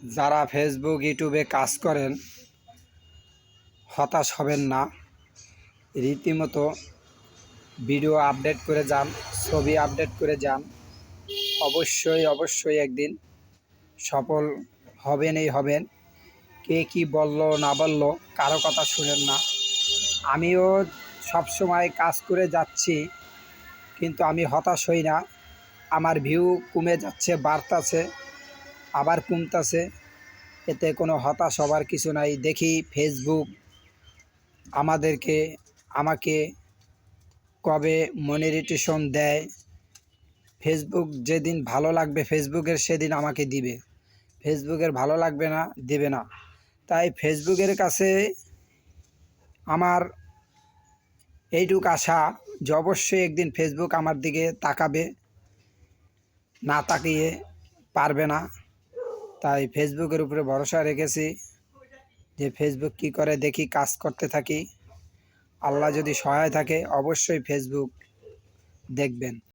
যারা ফেসবুক ইউটিউবে কাজ করেন হতাশ হবেন না। রীতিমতো ভিডিও আপডেট করে যান, ছবি আপডেট করে যান। অবশ্যই একদিন সফল হবেন। কে কি বলল না বলল কারো কথা শুনেন না। আমিও সবসময় কাজ করে যাচ্ছি, কিন্তু আমি হতাশ হই না। আমার ভিউ কমে যাচ্ছে, বাড়তাছে, আবার কমতাছে, এতে কোনো হতাশ হবার কিছু নাই। দেখি ফেসবুক আমাকে কবে মনিটাইজেশন দেয়। ফেসবুক যেদিন ভালো লাগবে ফেসবুকের সেদিন আমাকে দিবে, ফেসবুকের ভালো লাগবে না, দেবে না। তাই ফেসবুকের কাছে আমার এইটুকু আশা যে অবশ্যই একদিন ফেসবুক আমার দিকে তাকাবে, না তাকিয়ে পারবে না। তাই ফেসবুকের উপরে ভরসা রেখেছি যে ফেসবুক কি করে দেখি, কাজ করতে থাকি। আল্লাহ যদি সহায় থাকে অবশ্যই ফেসবুক দেখবেন।